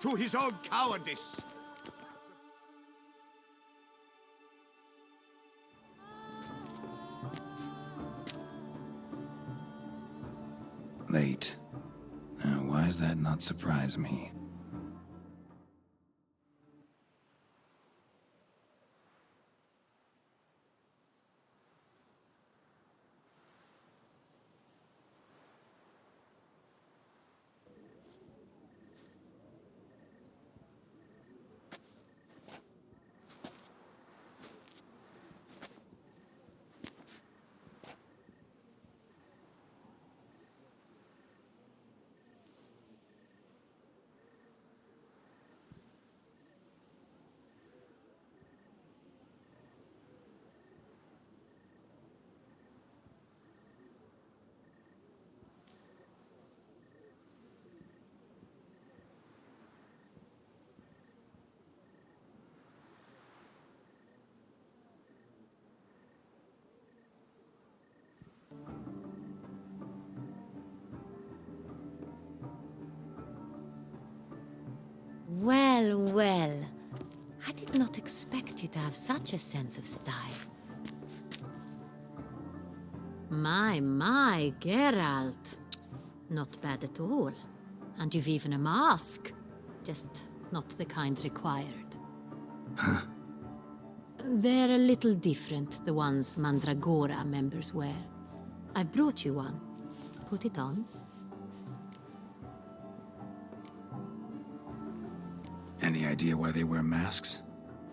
to his own cowardice. Late. Why does that not surprise me? Well, well. I did not expect you to have such a sense of style. My, Geralt. Not bad at all. And you've even a mask. Just not the kind required. Huh? They're a little different, the ones Mandragora members wear. I've brought you one. Put it on. Any idea why they wear masks?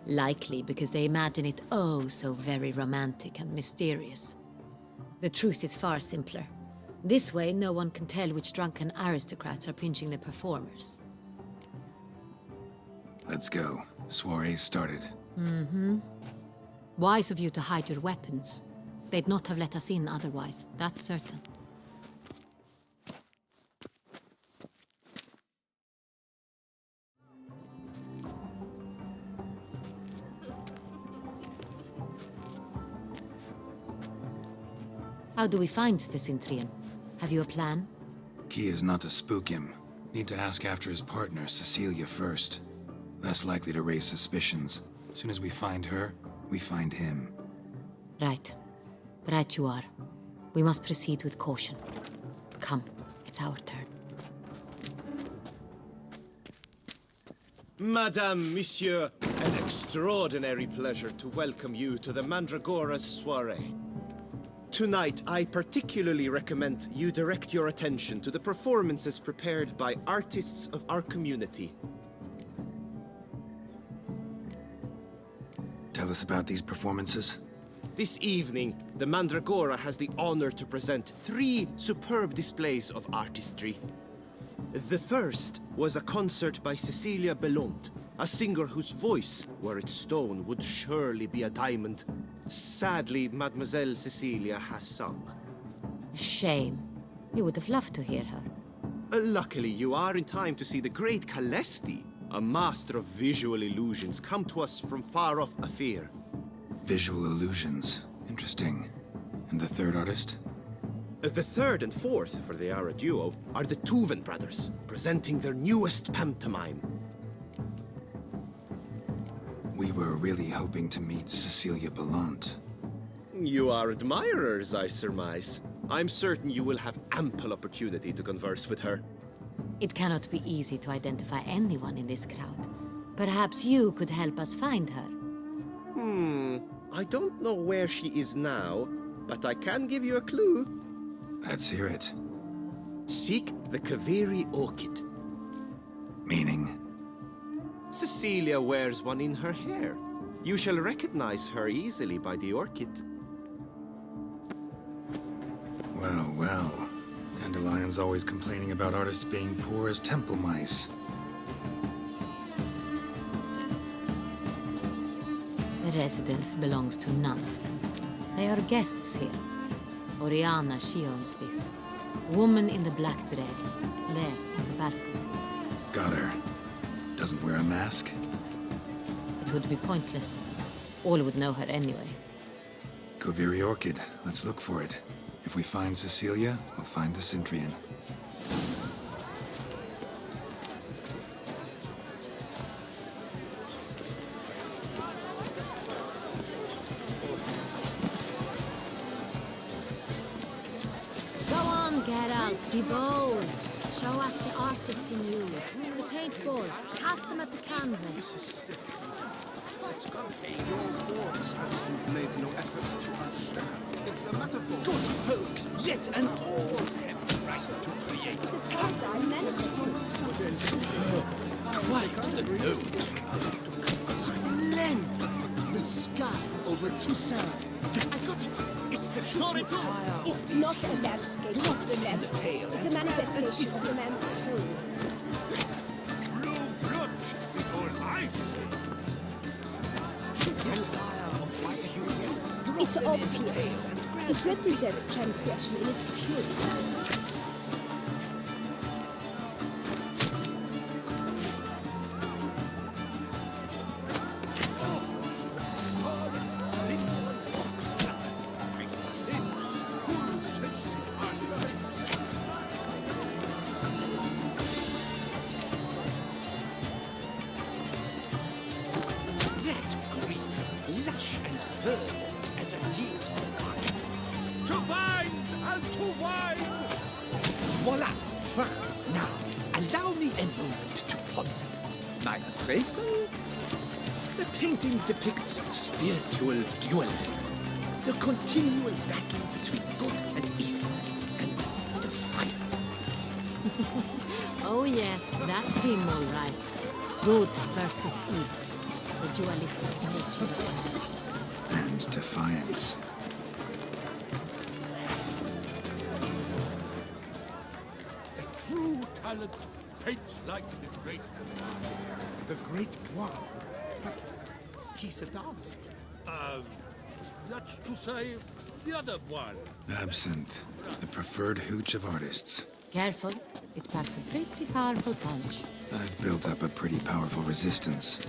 Likely because they imagine it oh so very romantic and mysterious. The truth is far simpler. This way, no one can tell which drunken aristocrats are pinching the performers. Let's go. Soiree's started. Wise of you to hide your weapons. They'd not have let us in otherwise, that's certain. How do we find the Cintrian? Have you a plan? Key is not to spook him. Need to ask after his partner, Cecilia, first. Less likely to raise suspicions. As soon as we find her, we find him. Right. Right you are. We must proceed with caution. Come, it's our turn. Madame, Monsieur, an extraordinary pleasure to welcome you to the Mandragora's soiree. Tonight, I particularly recommend you direct your attention to the performances prepared by artists of our community. Tell us about these performances. This evening, the Mandragora has the honor to present 3 superb displays of artistry. The first was a concert by Cecilia Belont, a singer whose voice, were it stone, would surely be a diamond. Sadly, Mademoiselle Cecilia has sung. Shame. We would have loved to hear her. Luckily, you are in time to see the great Calesti, a master of visual illusions, come to us from far off Afir. Visual illusions. Interesting. And the third artist? The third and fourth, for they are a duo, are the Tuven brothers, presenting their newest pantomime. We were really hoping to meet Cecilia Belont. You are admirers, I surmise. I'm certain you will have ample opportunity to converse with her. It cannot be easy to identify anyone in this crowd. Perhaps you could help us find her. I don't know where she is now, but I can give you a clue. Let's hear it. Seek the quarry orchid. Meaning? Cecilia wears one in her hair. You shall recognize her easily by the orchid. Well, well. Dandelion's always complaining about artists being poor as temple mice. The residence belongs to none of them. They are guests here. Orianna, she owns this. Woman in the black dress. There, on the balcony. Got her. Doesn't wear a mask? It would be pointless. All would know her anyway. Quarry orchid. Let's look for it. If we find Cecilia, we'll find the Cintrian. Gold. Show us the artist in you. The paintballs. Cast them at the canvas. Your thoughts, as you've made no effort to understand. It's a metaphor. Good folk, yet and all have the right to create. It's a paradigm manifested. Quite the note. Splendid! The sky over Toussaint. I got it! It's the soiree! It's not a landscape of the lamp. It's a manifestation of the man's soul. Blue blood is all I see. It's obvious. It represents transgression in its purest form. Voila! Fine. Now, allow me a moment to ponder. My appraisal? The painting depicts spiritual dualism. The continual battle between good and evil. And defiance. Oh yes, that's him all right. Good versus evil. The dualistic nature. And defiance. True talent paints like the great. The great Bois. But he's a dancer. That's to say, the other one. Absinthe, the preferred hooch of artists. Careful, it packs a pretty powerful punch. I've built up a pretty powerful resistance.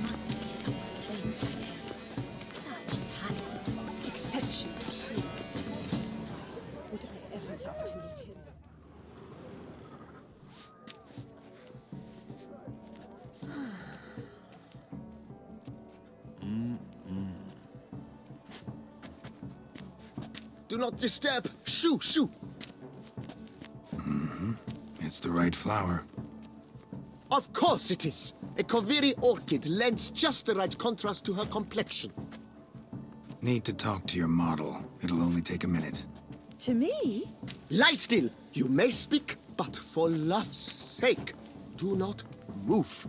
Must be some famous idea. Such talent. Exceptional too. Would I ever love to meet him? Do not disturb! Shoo! Shoo! It's the right flower. Of course it is! A Koviri orchid lends just the right contrast to her complexion. Need to talk to your model. It'll only take a minute. To me? Lie still! You may speak, but for love's sake, do not move.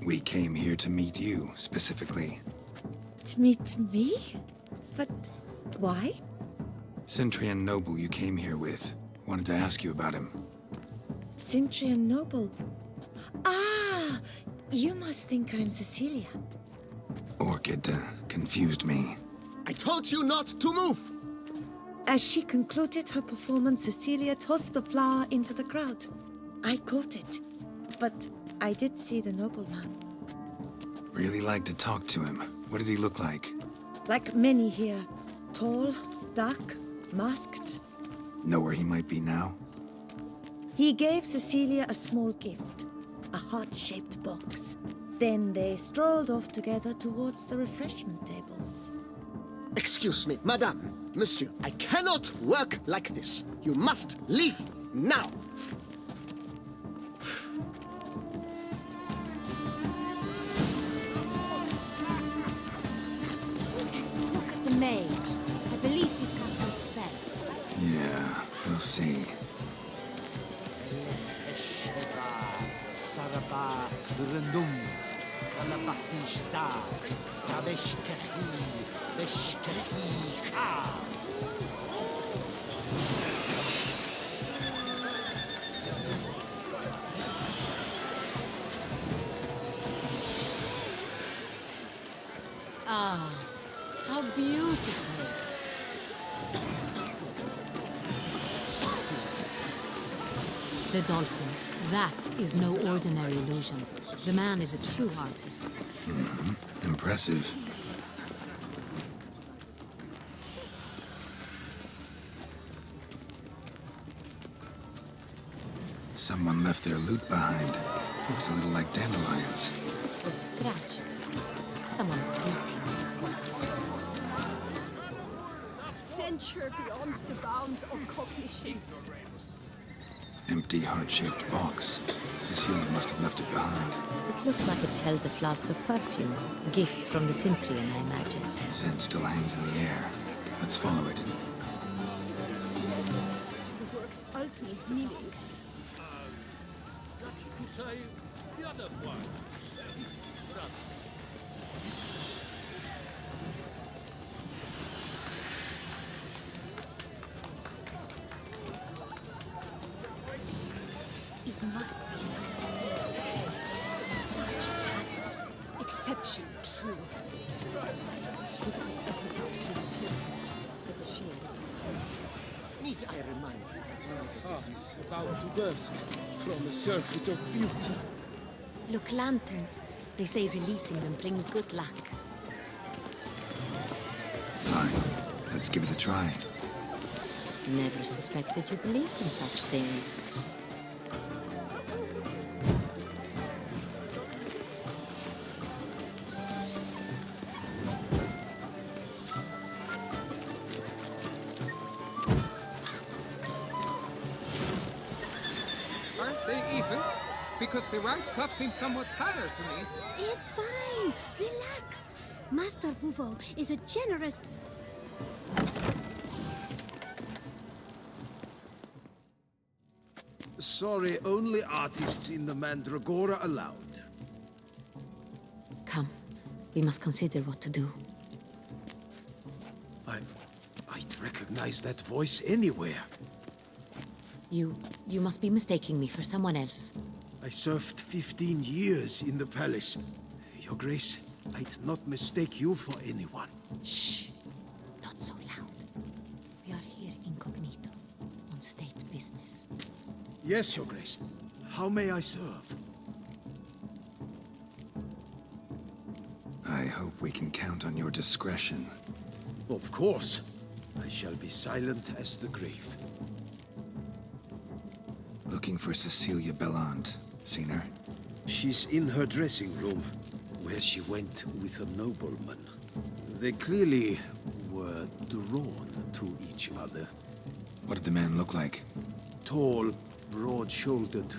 We came here to meet you, specifically. To meet me? But why? Cintrian noble you came here with. Wanted to ask you about him. Cintrian noble. Ah! You must think I'm Cecilia. Orchid confused me. I told you not to move! As she concluded her performance, Cecilia tossed the flower into the crowd. I caught it, but I did see the nobleman. Really like to talk to him. What did he look like? Like many here. Tall, dark, masked. Know where he might be now? He gave Cecilia a small gift, a heart-shaped box. Then they strolled off together towards the refreshment tables. Excuse me, madame, monsieur, I cannot work like this. You must leave now. Look at the mage. I believe he's casting spells. Yeah, we'll see. Saraba Rundum Kalabahista Saveshkahi Beshkahi Ka. Ah, how beautiful. The dolphins. That is no ordinary illusion. The man is a true artist. Impressive. Someone left their loot behind. Looks a little like dandelions. This was scratched. Someone beating it once. adventure beyond the bounds of cognition. Empty, heart-shaped box. Cecilia must have left it behind. It looks like it held a flask of perfume. A gift from the Cintrian, I imagine. Scent still hangs in the air. Let's follow it. To the work's ultimate meaning. That's to say, the other one. It must be something. Such talent. Exception true. Would I ever love to meet him? It's a shame that Need I remind you that neither Hearts about to burst from a surfeit of beauty. Look, lanterns. They say releasing them brings good luck. Fine. Let's give it a try. Never suspected you believed in such things. Aren't they even? Because the right cuff seems somewhat higher to me. It's fine. Relax. Master Bouveau is a generous... Sorry, only artists in the Mandragora allowed. Come, we must consider what to do. I'd recognize that voice anywhere. You must be mistaking me for someone else. I served 15 years in the palace. Your Grace, I'd not mistake you for anyone. Shh! Not so loud. We are here incognito, on state business. Yes, Your Grace. How may I serve? I hope we can count on your discretion. Of course. I shall be silent as the grave. Looking for Cecilia Bellant. Seen her? She's in her dressing room, where she went with a nobleman. They clearly were drawn to each other. What did the man look like? Tall, broad-shouldered,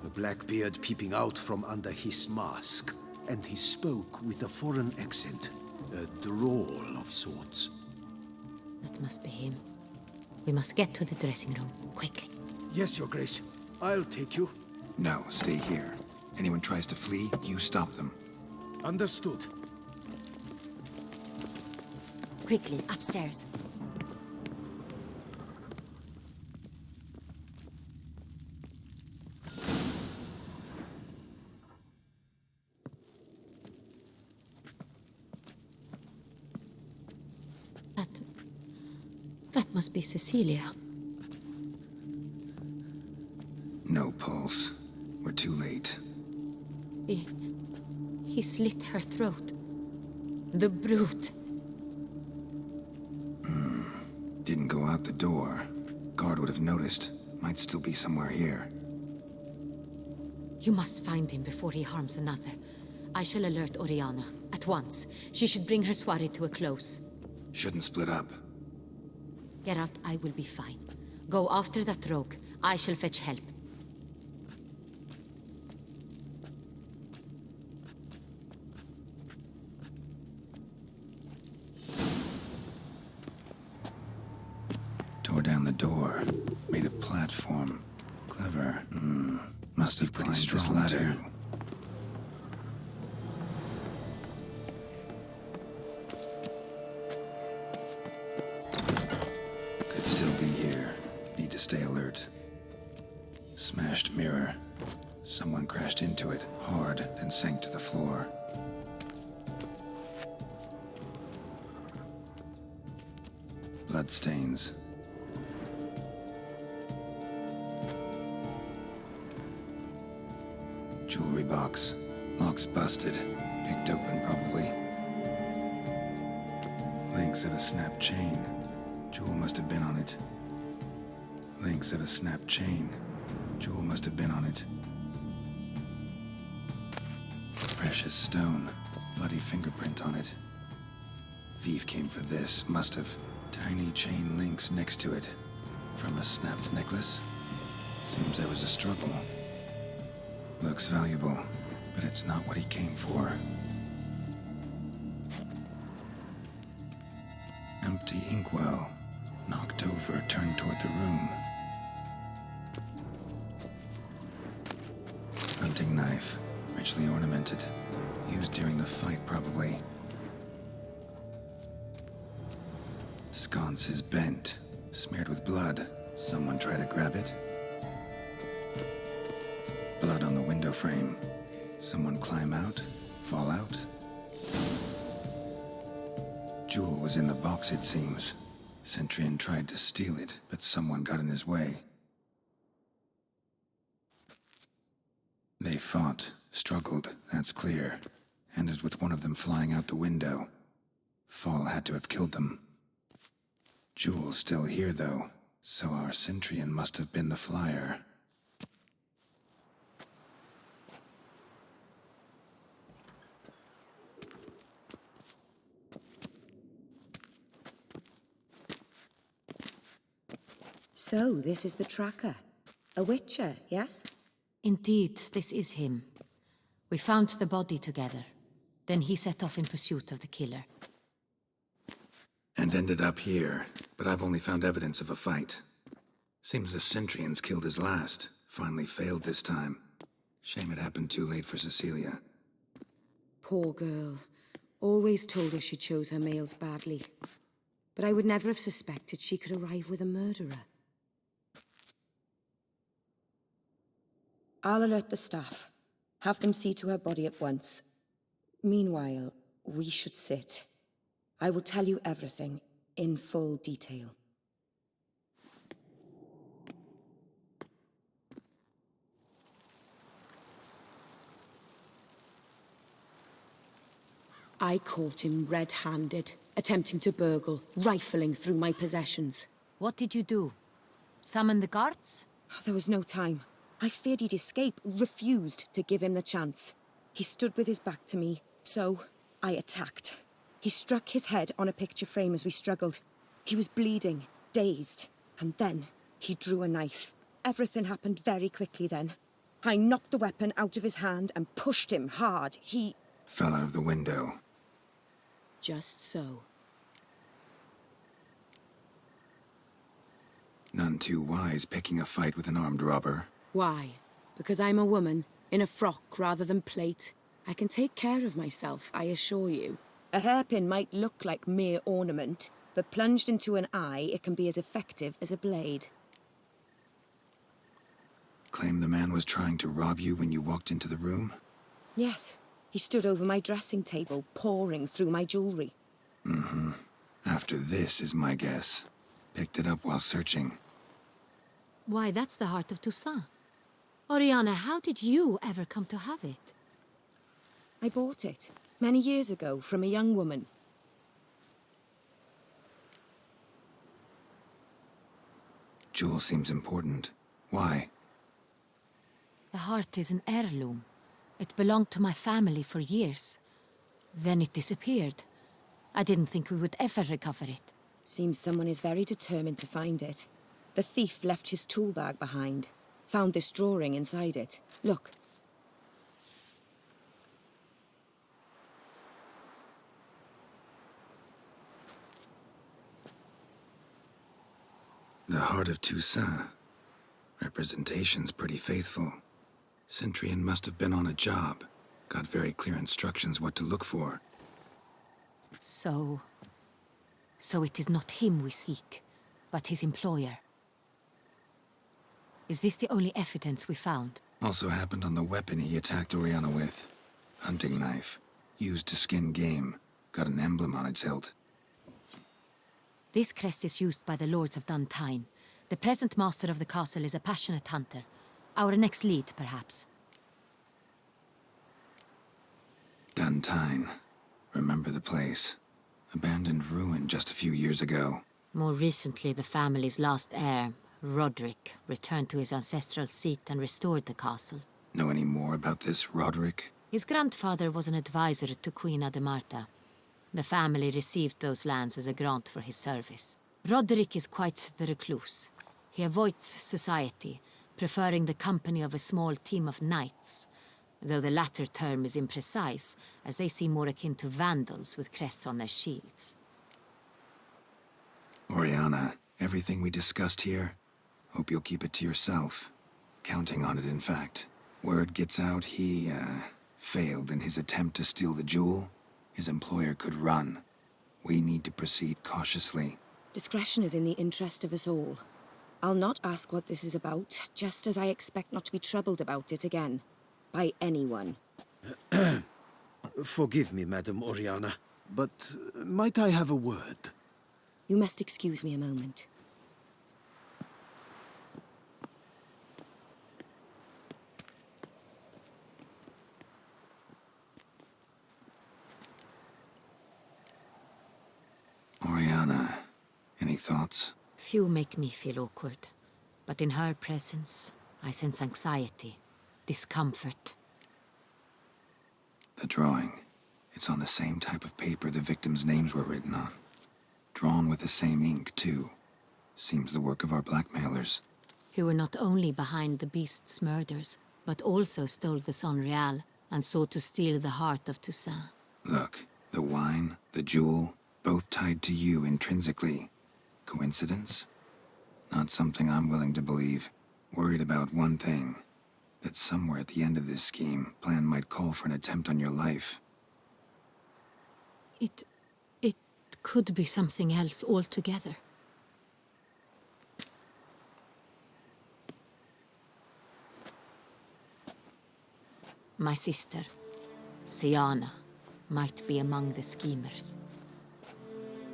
a black beard peeping out from under his mask, and he spoke with a foreign accent, a drawl of sorts. That must be him. We must get to the dressing room, quickly. Yes, Your Grace. I'll take you. No, stay here. Anyone tries to flee, you stop them. Understood. Quickly, upstairs. That must be Cecilia. No pulse. We're too late. He slit her throat. The brute. Didn't go out the door. Guard would have noticed. Might still be somewhere here. You must find him before he harms another. I shall alert Orianna. At once. She should bring her soiree to a close. Shouldn't split up. Geralt, I will be fine. Go after that rogue. I shall fetch help. Tore down the door. Made a platform. Clever. Must have climbed this ladder. Could still be here. Need to stay alert. Smashed mirror. Someone crashed into it hard, then sank to the floor. Bloodstains. Jewelry box. Lock's busted. Picked open, probably. Links of a snapped chain. Jewel must have been on it. Links of a snapped chain. Jewel must have been on it. Precious stone. Bloody fingerprint on it. Thief came for this. Must have. Tiny chain links next to it. From a snapped necklace. Seems there was a struggle. Looks valuable, but it's not what he came for. Empty inkwell. Knocked over, turned toward the room. Hunting knife. Richly ornamented. Used during the fight, probably. Sconce is bent. Smeared with blood. Someone try to grab it? Blood on the window frame. Someone climb out? Fall out? Jewel was in the box, it seems. Cintrian tried to steal it, but someone got in his way. They fought, struggled, that's clear. Ended with one of them flying out the window. Fall had to have killed them. Jewel's still here, though, so our Cintrian must have been the flyer. So, this is the tracker. A witcher, yes? Indeed, this is him. We found the body together. Then he set off in pursuit of the killer. And ended up here, but I've only found evidence of a fight. Seems the Cintrians killed his last. Finally failed this time. Shame it happened too late for Cecilia. Poor girl. Always told her she chose her males badly. But I would never have suspected she could arrive with a murderer. I'll alert the staff. Have them see to her body at once. Meanwhile, we should sit. I will tell you everything, in full detail. I caught him red-handed, attempting to burgle, rifling through my possessions. What did you do? Summon the guards? There was no time. I feared he'd escape, refused to give him the chance. He stood with his back to me, so I attacked. He struck his head on a picture frame as we struggled. He was bleeding, dazed, and then he drew a knife. Everything happened very quickly then. I knocked the weapon out of his hand and pushed him hard. He fell out of the window. Just so. None too wise picking a fight with an armed robber. Why? Because I'm a woman, in a frock rather than plate. I can take care of myself, I assure you. A hairpin might look like mere ornament, but plunged into an eye, it can be as effective as a blade. Claim the man was trying to rob you when you walked into the room? Yes. He stood over my dressing table, pouring through my jewelry. Mm-hmm. After this is my guess. Picked it up while searching. Why, that's the heart of Toussaint. Orianna, how did you ever come to have it? I bought it, many years ago, from a young woman. Jewel seems important. Why? The heart is an heirloom. It belonged to my family for years. Then it disappeared. I didn't think we would ever recover it. Seems someone is very determined to find it. The thief left his tool bag behind. Found this drawing inside it. Look. The heart of Toussaint. Representation's pretty faithful. Cintrian must have been on a job. Got very clear instructions what to look for. So it is not him we seek, but his employer. Is this the only evidence we found? Also happened on the weapon he attacked Orianna with. Hunting knife. Used to skin game. Got an emblem on its hilt. This crest is used by the lords of Untitled. The present master of the castle is a passionate hunter. Our next lead, perhaps. Untitled. Remember the place. Abandoned ruin just a few years ago. More recently, the family's last heir, Roderick, returned to his ancestral seat and restored the castle. Know any more about this Roderick? His grandfather was an advisor to Queen Ademarta. The family received those lands as a grant for his service. Roderick is quite the recluse. He avoids society, preferring the company of a small team of knights, though the latter term is imprecise, as they seem more akin to vandals with crests on their shields. Orianna, everything we discussed here, hope you'll keep it to yourself. Counting on it, in fact. Word gets out he, failed in his attempt to steal the jewel. His employer could run. We need to proceed cautiously. Discretion is in the interest of us all. I'll not ask what this is about, just as I expect not to be troubled about it again. By anyone. Forgive me, Madam Orianna, but might I have a word? You must excuse me a moment. Orianna, any thoughts? Few make me feel awkward, but in her presence, I sense anxiety, discomfort. The drawing. It's on the same type of paper the victims' names were written on. Drawn with the same ink, too. Seems the work of our blackmailers. Who were not only behind the beast's murders, but also stole the Sonreal and sought to steal the heart of Toussaint. Look, the wine, the jewel, both tied to you intrinsically. Coincidence? Not something I'm willing to believe. Worried about one thing. That somewhere at the end of this scheme, plan might call for an attempt on your life. It could be something else altogether. My sister, Siana, might be among the schemers.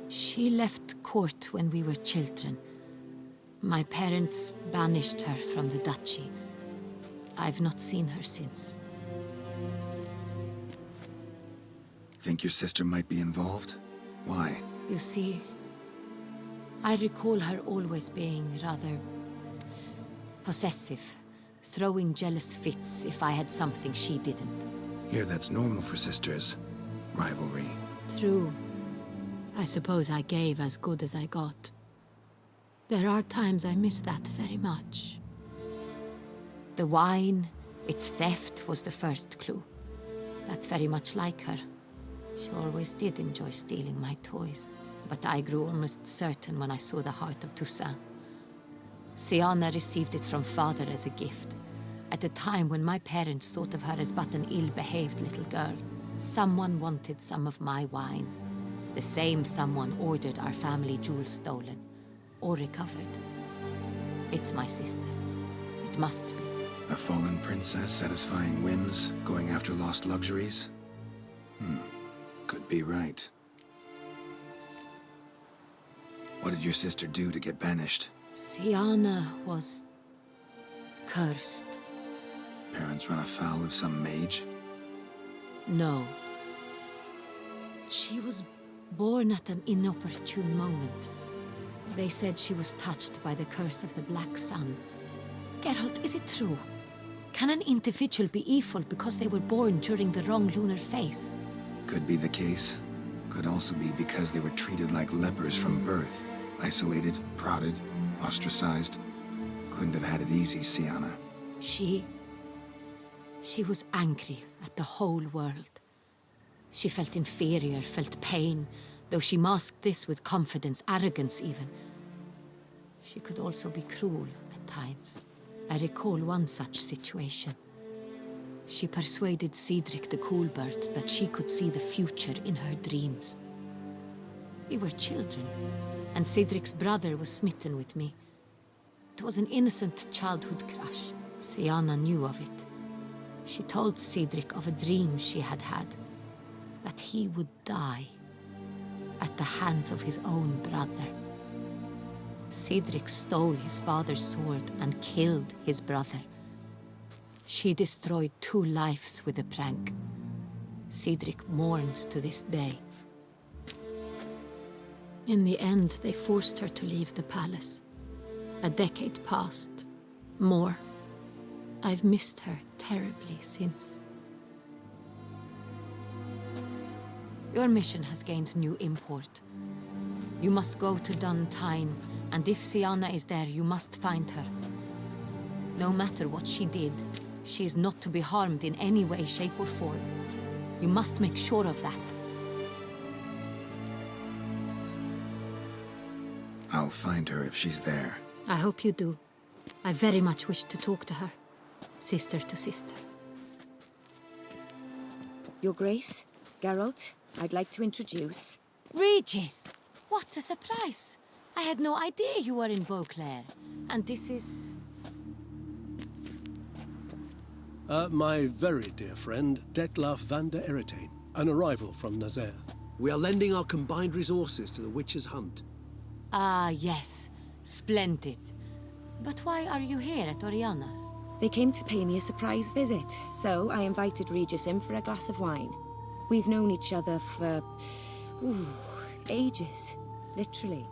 She left court when we were children. My parents banished her from the duchy. I've not seen her since. Think your sister might be involved? Why? You see, I recall her always being rather possessive, throwing jealous fits if I had something she didn't. Here, that's normal for sisters. Rivalry. True. I suppose I gave as good as I got. There are times I miss that very much. The wine, its theft, was the first clue. That's very much like her. She always did enjoy stealing my toys, but I grew almost certain when I saw the heart of Toussaint. Siana received it from father as a gift, at a time when my parents thought of her as but an ill-behaved little girl. Someone wanted some of my wine. The same someone ordered our family jewels stolen, or recovered. It's my sister. It must be. A fallen princess satisfying whims, going after lost luxuries? Could be right. What did your sister do to get banished? Siana was cursed. Parents run afoul of some mage? No. She was born at an inopportune moment. They said she was touched by the curse of the Black Sun. Geralt, is it true? Can an individual be evil because they were born during the wrong lunar phase? Could be the case. Could also be because they were treated like lepers from birth. Isolated, prodded, ostracized. Couldn't have had it easy, Siana. She was angry at the whole world. She felt inferior, felt pain, though she masked this with confidence, arrogance even. She could also be cruel at times. I recall one such situation. She persuaded Cedric the Coolbird that she could see the future in her dreams. We were children, and Cedric's brother was smitten with me. It was an innocent childhood crush. Siana knew of it. She told Cedric of a dream she had had, that he would die at the hands of his own brother. Cedric stole his father's sword and killed his brother. She destroyed 2 lives with a prank. Cedric mourns to this day. In the end, they forced her to leave the palace. A decade passed. More. I've missed her terribly since. Your mission has gained new import. You must go to Untitled, and if Sienna is there, you must find her. No matter what she did, she is not to be harmed in any way, shape, or form. You must make sure of that. I'll find her if she's there. I hope you do. I very much wish to talk to her. Sister to sister. Your Grace, Geralt, I'd like to introduce... Regis! What a surprise! I had no idea you were in Beauclair. And this is... My very dear friend, Dettlaff van der ERETEIN, an arrival from Nazaire. We are lending our combined resources to the Witcher's hunt. Ah, yes. Splendid. But why are you here at Orianna's? They came to pay me a surprise visit, so I invited Regis in for a glass of wine. We've known each other for... ages. Literally.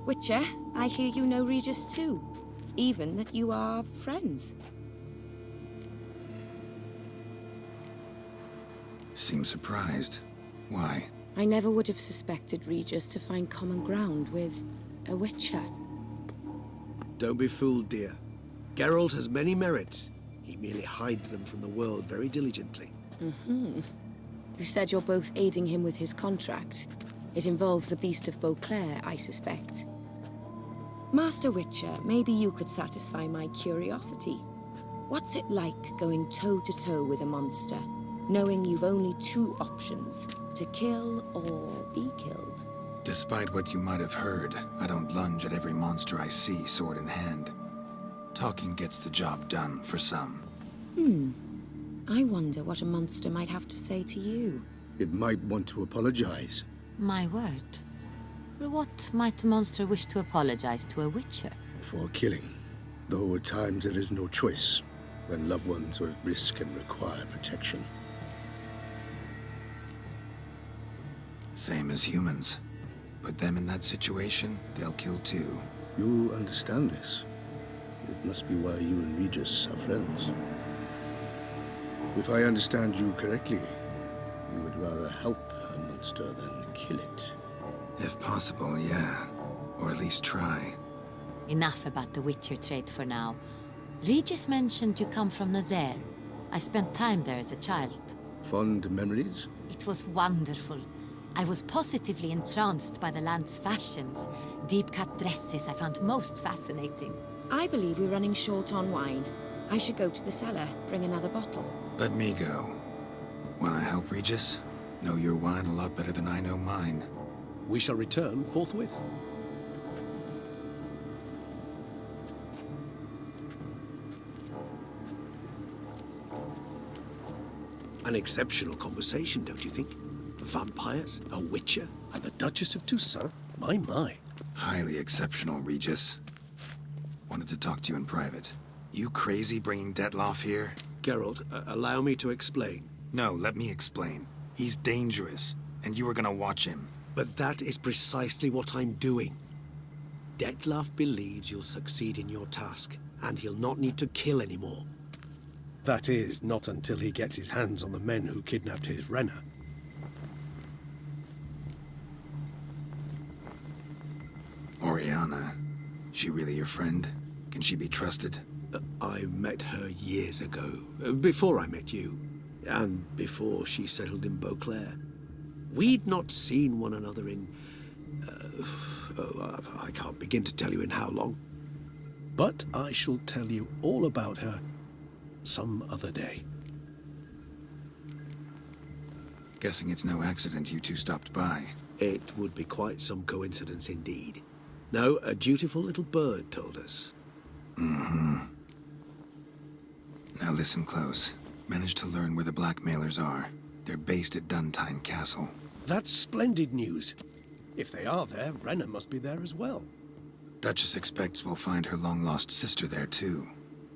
Witcher, I hear you know Regis too. Even that you are friends. Seem surprised. Why? I never would have suspected Regis to find common ground with a Witcher. Don't be fooled, dear. Geralt has many merits. He merely hides them from the world very diligently. You said you're both aiding him with his contract. It involves the Beast of Beauclair, I suspect. Master Witcher, maybe you could satisfy my curiosity. What's it like going toe-to-toe with a monster, knowing you've only two options, to kill or be killed? Despite what you might have heard, I don't lunge at every monster I see sword in hand. Talking gets the job done for some. I wonder what a monster might have to say to you. It might want to apologize. My word. For what might a monster wish to apologize to a Witcher? For killing. Though at times there is no choice, when loved ones are at risk and require protection. Same as humans. Put them in that situation, they'll kill too. You understand this. It must be why you and Regis are friends. If I understand you correctly, you would rather help a monster than kill it. If possible, yeah. Or at least try. Enough about the Witcher trade for now. Regis mentioned you come from Nazaire. I spent time there as a child. Fond memories? It was wonderful. I was positively entranced by the land's fashions. Deep-cut dresses I found most fascinating. I believe we're running short on wine. I should go to the cellar, bring another bottle. Let me go. Wanna help, Regis? Know your wine a lot better than I know mine. We shall return forthwith. An exceptional conversation, don't you think? Vampires, a Witcher, And the Duchess of Toussaint? My. Highly exceptional, Regis. Wanted to talk to you in private. You crazy bringing Dettlaff here? Geralt, allow me to explain. No, let me explain. He's dangerous, and you were gonna watch him. But that is precisely what I'm doing. Dettlaff believes you'll succeed in your task, and he'll not need to kill anymore. That is, not until he gets his hands on the men who kidnapped his Renna. Orianna. She really your friend? Can she be trusted? I met her years ago, before I met you, and before she settled in Beauclair. We'd not seen one another in... I can't begin to tell you in how long. But I shall tell you all about her some other day. Guessing it's no accident you two stopped by. It would be quite some coincidence indeed. No, a dutiful little bird told us. Now listen close. Managed to learn where the blackmailers are. They're based at Untitled Castle. That's splendid news. If they are there, Renna must be there as well. Duchess expects we'll find her long-lost sister there, too.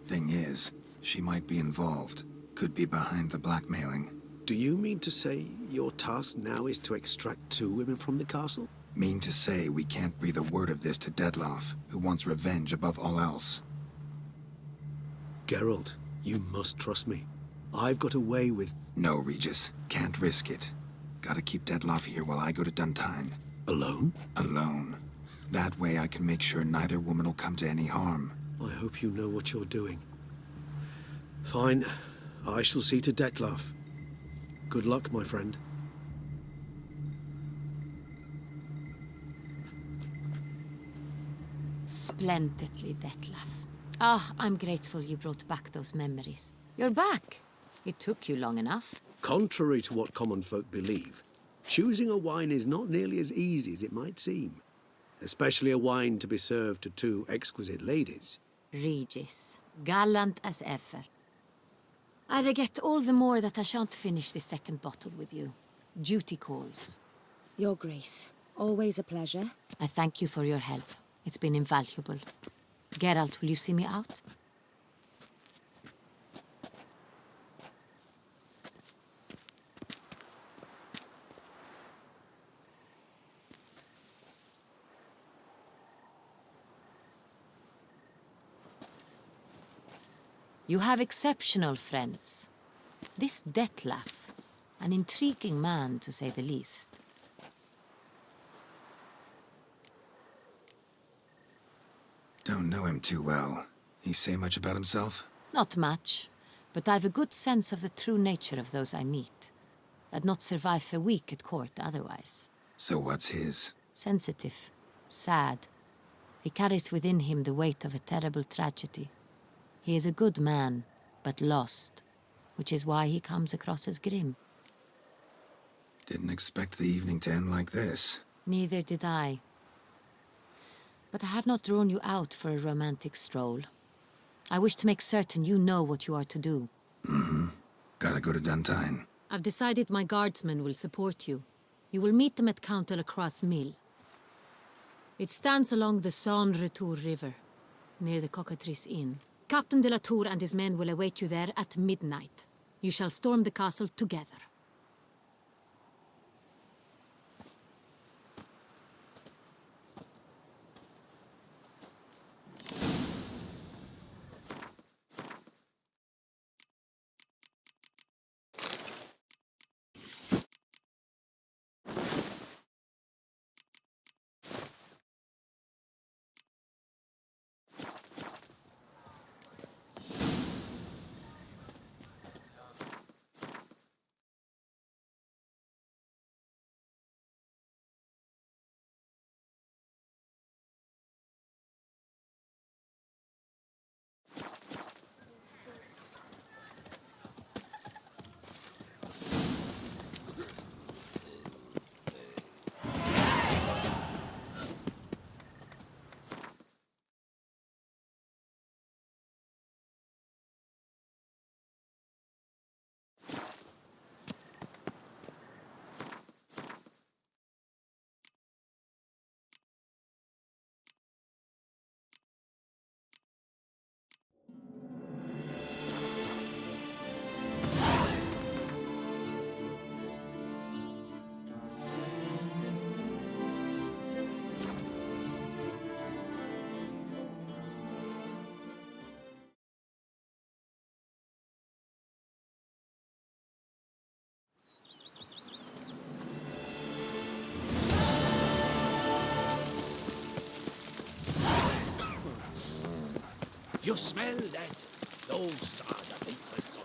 Thing is, she might be involved. Could be behind the blackmailing. Do you mean to say your task now is to extract 2 women from the castle? Mean to say we can't breathe a word of this to Dettlaff, who wants revenge above all else. Geralt, you must trust me. I've got a way with... No, Regis. Can't risk it. Gotta keep Dettlaff here while I go to Untitled. Alone? Alone. That way I can make sure neither woman will come to any harm. I hope you know what you're doing. Fine. I shall see to Dettlaff. Good luck, my friend. Splendidly, Dettlaff. Ah, I'm grateful you brought back those memories. You're back. It took you long enough. Contrary to what common folk believe, choosing a wine is not nearly as easy as it might seem. Especially a wine to be served to two exquisite ladies. Regis, gallant as ever. I regret all the more that I shan't finish this second bottle with you. Duty calls. Your Grace, always a pleasure. I thank you for your help. It's been invaluable. Geralt, will you see me out? You have exceptional friends. This Dettlaff, an intriguing man to say the least. Don't know him too well. He say much about himself? Not much, but I've a good sense of the true nature of those I meet. I'd not survive a week at court otherwise. So what's his? Sensitive, sad. He carries within him the weight of a terrible tragedy. He is a good man, but lost, which is why he comes across as grim. Didn't expect the evening to end like this. Neither did I. But I have not drawn you out for a romantic stroll. I wish to make certain you know what you are to do. Mm-hmm. Gotta go to Untitled. I've decided my guardsmen will support you. You will meet them at Count Delacroix's mill. It stands along the Saône-Retour River, near the Cockatrice Inn. Captain de la Tour and his men will await you there at midnight. You shall storm the castle together. You smell that? Those are the vapors of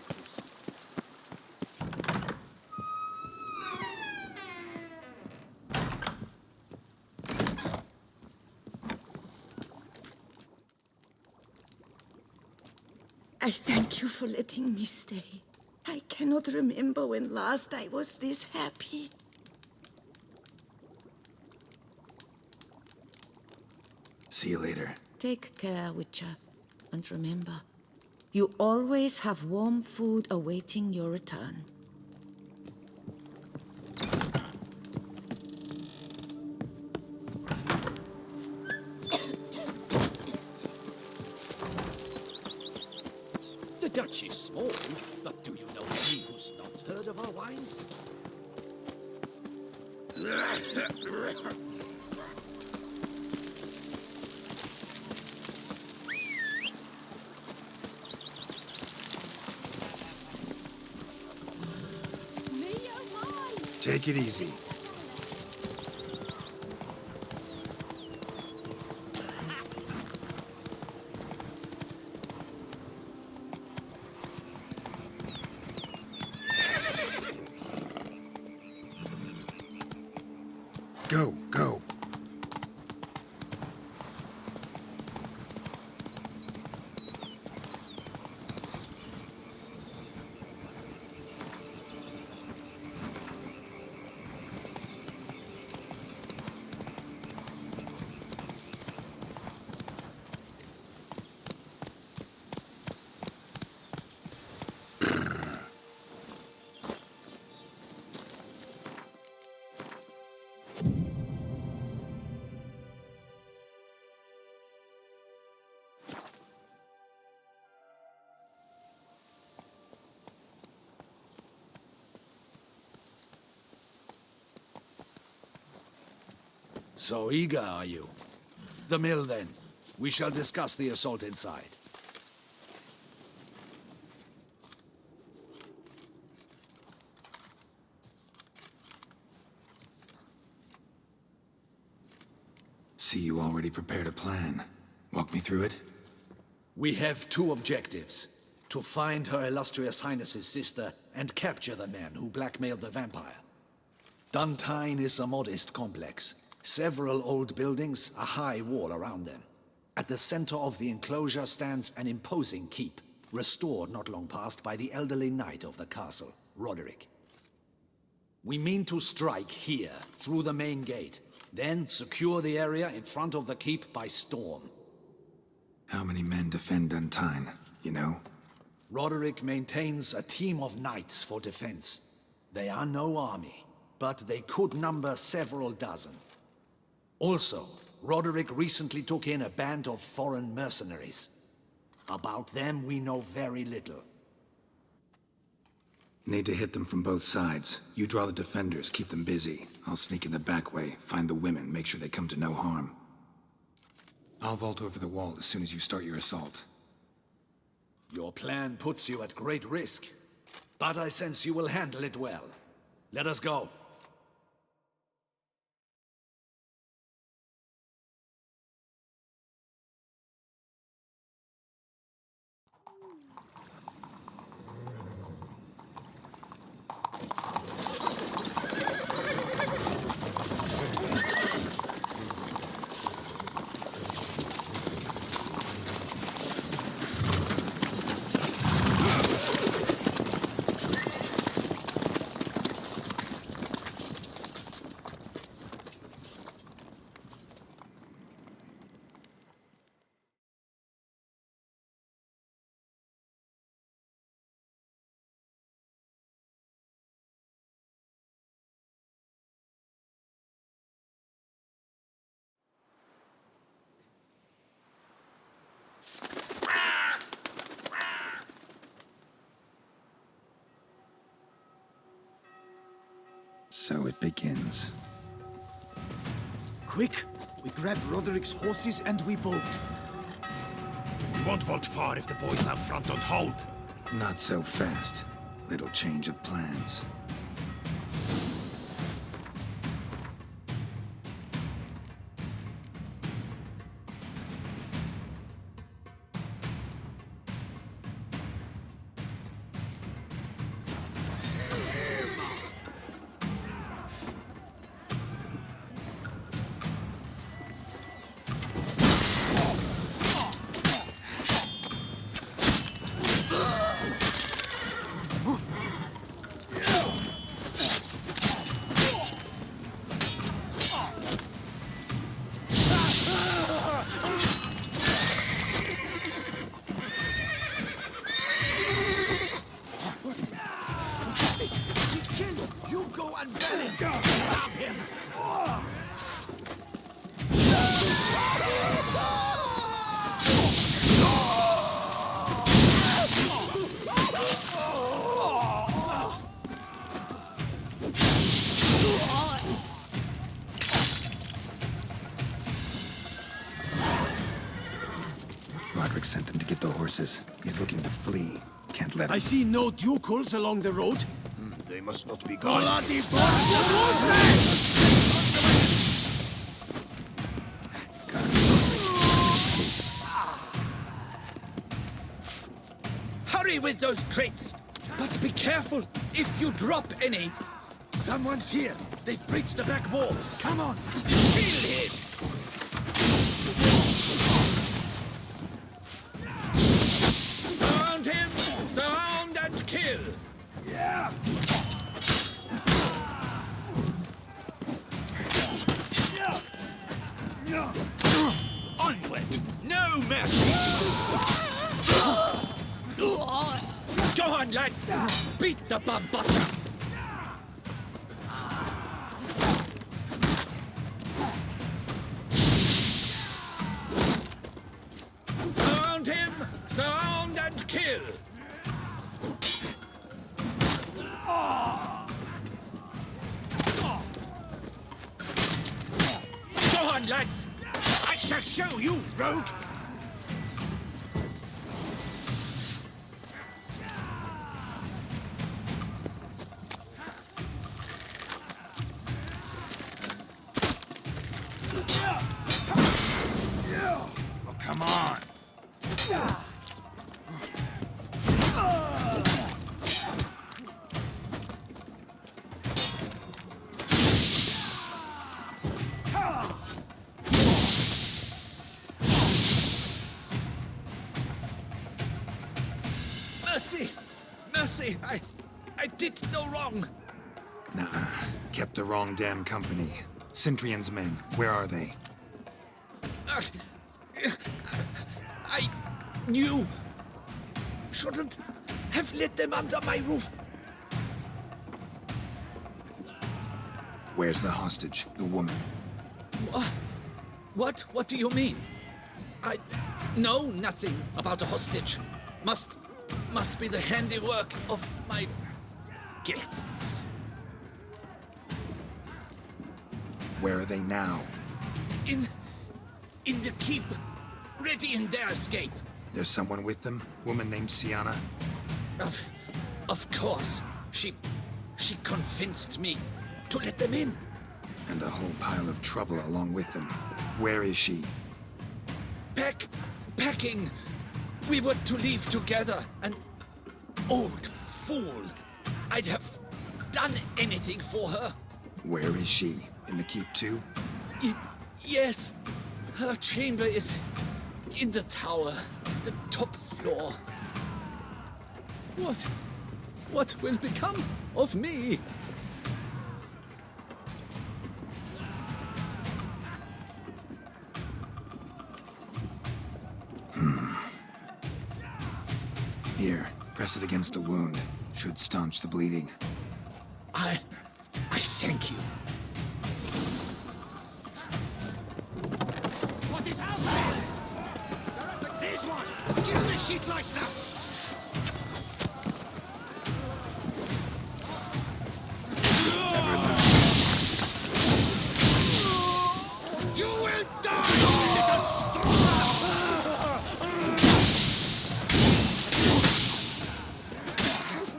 I thank you for letting me stay. I cannot remember when last I was this happy. See you later. Take care, Witcher. And remember, you always have warm food awaiting your return. The Dutch is small, but do you know any who's not heard of our wines? Take it easy. Go, go. So eager, are you? The mill, then. We shall discuss the assault inside. See, you already prepared a plan. Walk me through it. We have two objectives. To find Her Illustrious Highness's sister and capture the man who blackmailed the vampire. Untitled is a modest complex. Several old buildings, a high wall around them. At the center of the enclosure stands an imposing keep, restored not long past by the elderly knight of the castle, Roderick. We mean to strike here, through the main gate, then secure the area in front of the keep by storm. How many men defend Untitled, you know? Roderick maintains a team of knights for defense. They are no army, but they could number several dozen. Also, Roderick recently took in a band of foreign mercenaries. About them we know very little. Need to hit them from both sides. You draw the defenders, keep them busy. I'll sneak in the back way, find the women, make sure they come to no harm. I'll vault over the wall as soon as you start your assault. Your plan puts you at great risk, but I sense you will handle it well. Let us go. So it begins. Quick! We grab Roderick's horses and we bolt. We won't vault far if the boys out front don't hold. Not so fast. Little change of plans. Roderick sent them to get the horses. He's looking to flee. Can't let him. I see no ducals along the road. They They must not be gone. Hurry with those crates! But be careful if you drop any! Someone's here! They've breached the back wall! Come on! Kill him! Surround him! Surround and kill! Yeah! Onward! No mercy! Go on, lads! Beat the bum-butter! Surround him! Surround and kill! Go on, lads! I shall show you, rogue! Oh, come on! Mercy! Mercy! I did no wrong! Nah, kept the wrong damn company. Cintrian's men, where are they? I knew. Shouldn't have let them under my roof. Where's the hostage, the woman? What? What do you mean? I know nothing about a hostage. Must be the handiwork of my guests. Where are they now? In the keep, ready in their escape. There's someone with them? Woman named Sienna? Of course. She convinced me to let them in. And a whole pile of trouble along with them. Where is she? Packing. We were to leave together. An old fool. I'd have done anything for her. Where is she? In the keep too? Yes. Her chamber is in the tower, the top floor. What will become of me? Here, press it against the wound. Should staunch the bleeding. I thank you. What is out there? There's one! Kill the shit lice now! Never learn. You will die, little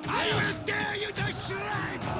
I will tear you to shreds!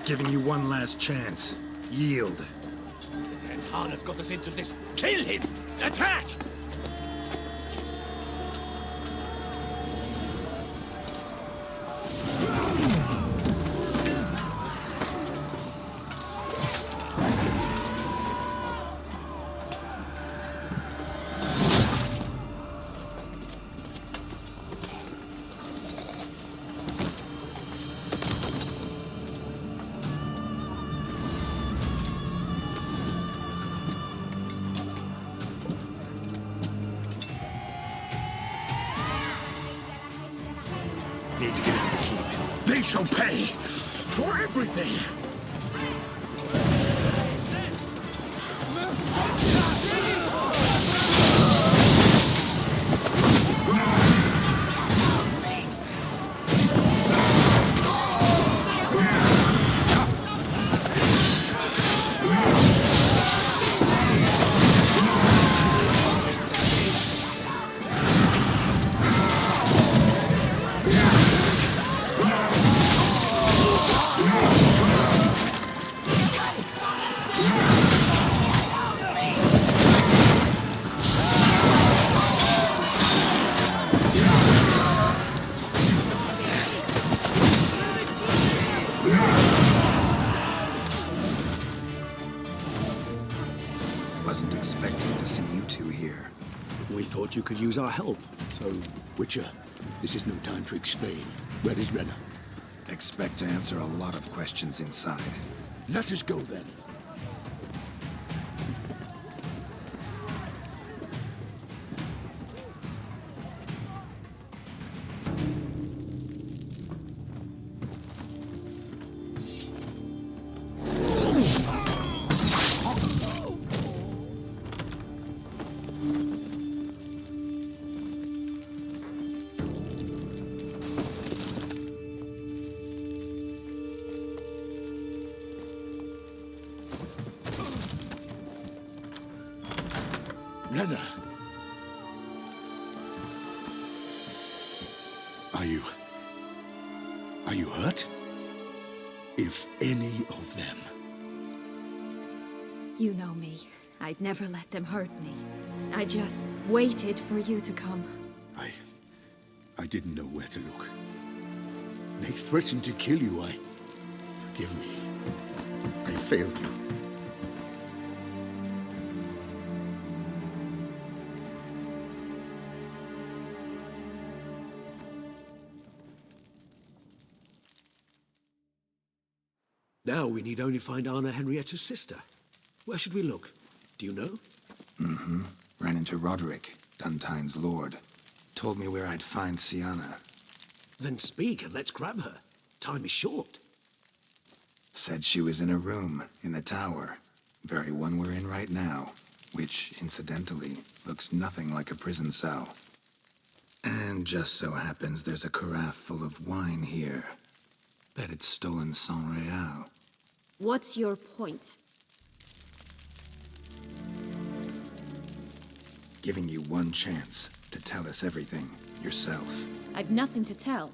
Giving you one last chance. Yield. Ten Harlot got us into this. Kill him! Attack! Need to get into the keep. They shall pay for everything. Wasn't expecting to see you two here. We thought you could use our help, so... Witcher, this is no time to explain. Where is Renna? Expect to answer a lot of questions inside. Let us go then. Renna! Are you hurt? If any of them... You know me. I'd never let them hurt me. I just waited for you to come. I didn't know where to look. They threatened to kill you. Forgive me. I failed you. Now we need only find Anna Henrietta's sister. Where should we look? Do you know? Mm-hmm. Ran into Roderick, Duntine's lord. Told me where I'd find Sienna. Then speak and let's grab her. Time is short. Said she was in a room in the tower. Very one we're in right now. Which, incidentally, looks nothing like a prison cell. And just so happens there's a carafe full of wine here. Bet it's stolen sans real. What's your point? Giving you one chance to tell us everything yourself. I've nothing to tell.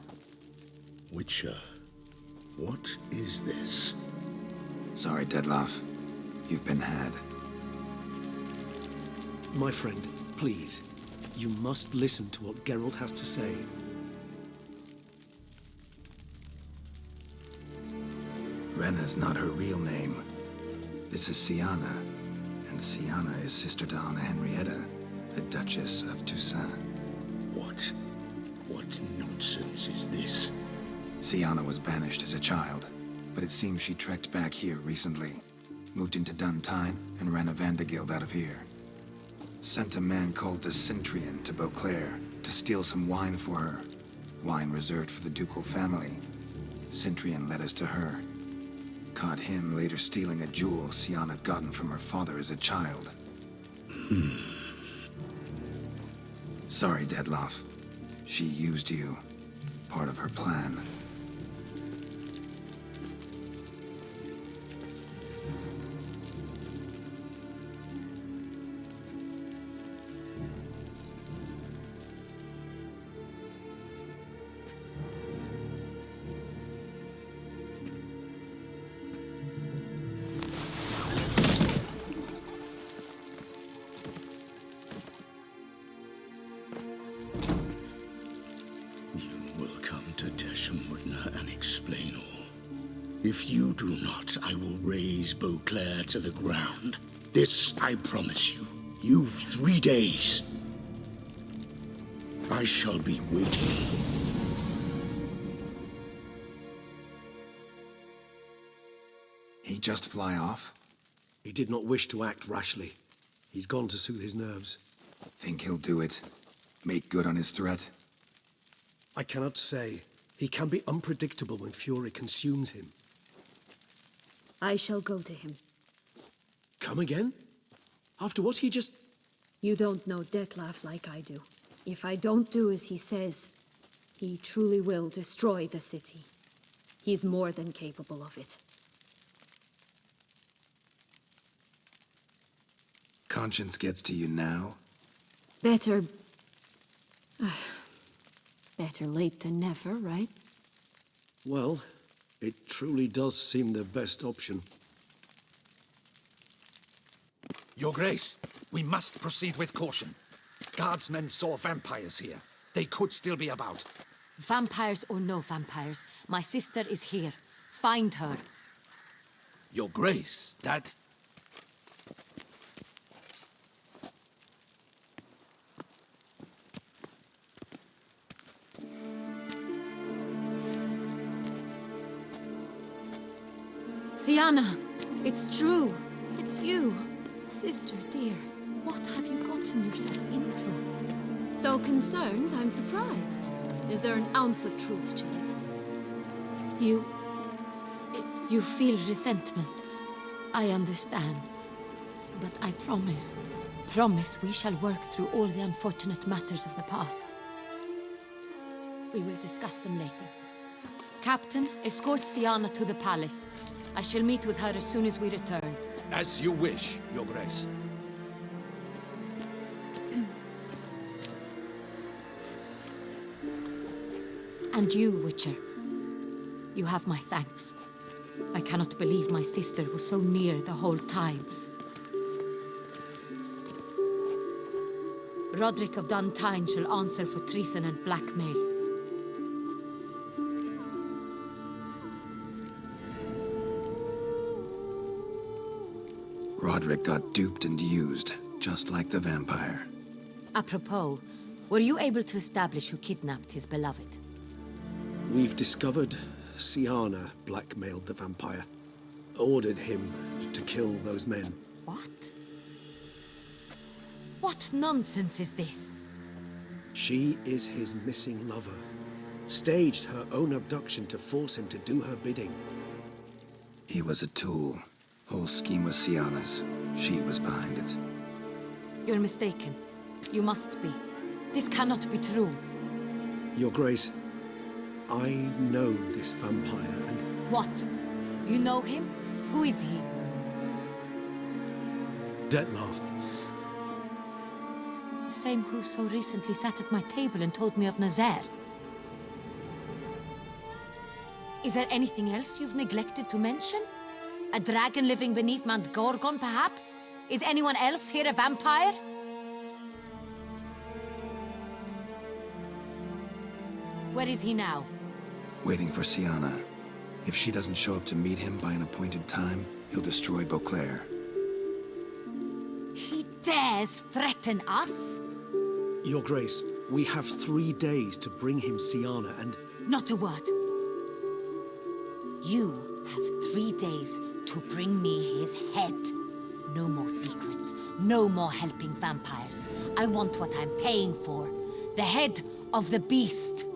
Witcher, what is this? Sorry, Dettlaff. You've been had. My friend, please. You must listen to what Geralt has to say. Renna's not her real name. This is Sienna, and Sienna is sister to Anna Henrietta, the Duchess of Toussaint. What nonsense is this? Sienna was banished as a child, but it seems she trekked back here recently. Moved into Duntine and ran a Vandergild out of here. Sent a man called the Cintrian to Beauclair to steal some wine for her. Wine reserved for the ducal family. Cintrian led us to her. caught him later stealing a jewel Sion had gotten from her father as a child. Sorry, Dettlaff. She used you. Part of her plan. And explain all. If you do not, I will raise Beauclair to the ground. This I promise you. You've 3 days. I shall be waiting. He just fly off? He did not wish to act rashly. He's gone to soothe his nerves. Think he'll do it? Make good on his threat? I cannot say. He can be unpredictable when fury consumes him. I shall go to him. Come again? After what he just... You don't know Dettlaff like I do. If I don't do as he says, he truly will destroy the city. He's more than capable of it. Conscience gets to you now? Better... better late than never, right? Well, it truly does seem the best option. Your Grace, we must proceed with caution. Guardsmen saw vampires here. They could still be about. Vampires or no vampires, my sister is here. Find her. Your Grace, that... Sienna, it's true. It's you. Sister, dear, what have you gotten yourself into? So concerned, I'm surprised. Is there an ounce of truth to it? You feel resentment. I understand. But I promise we shall work through all the unfortunate matters of the past. We will discuss them later. Captain, escort Sienna to the palace. I shall meet with her as soon as we return. As you wish, Your Grace. And you, Witcher. You have my thanks. I cannot believe my sister was so near the whole time. Roderick of Duntine shall answer for treason and blackmail. Roderick got duped and used, just like the vampire. Apropos, were you able to establish who kidnapped his beloved? We've discovered Sienna blackmailed the vampire. Ordered him to kill those men. What? What nonsense is this? She is his missing lover. Staged her own abduction to force him to do her bidding. He was a tool. Whole scheme was Sienna's. She was behind it. You're mistaken. You must be. This cannot be true. Your Grace, I know this vampire and... What? You know him? Who is he? Dettlaff. The same who so recently sat at my table and told me of Nazaire. Is there anything else you've neglected to mention? A dragon living beneath Mandragora, perhaps? Is anyone else here a vampire? Where is he now? Waiting for Sienna. If she doesn't show up to meet him by an appointed time, he'll destroy Beauclair. He dares threaten us? Your Grace, we have 3 days to bring him Sienna and... Not a word. You have 3 days to bring me his head. No more secrets. No more helping vampires. I want what I'm paying for. The head of the beast.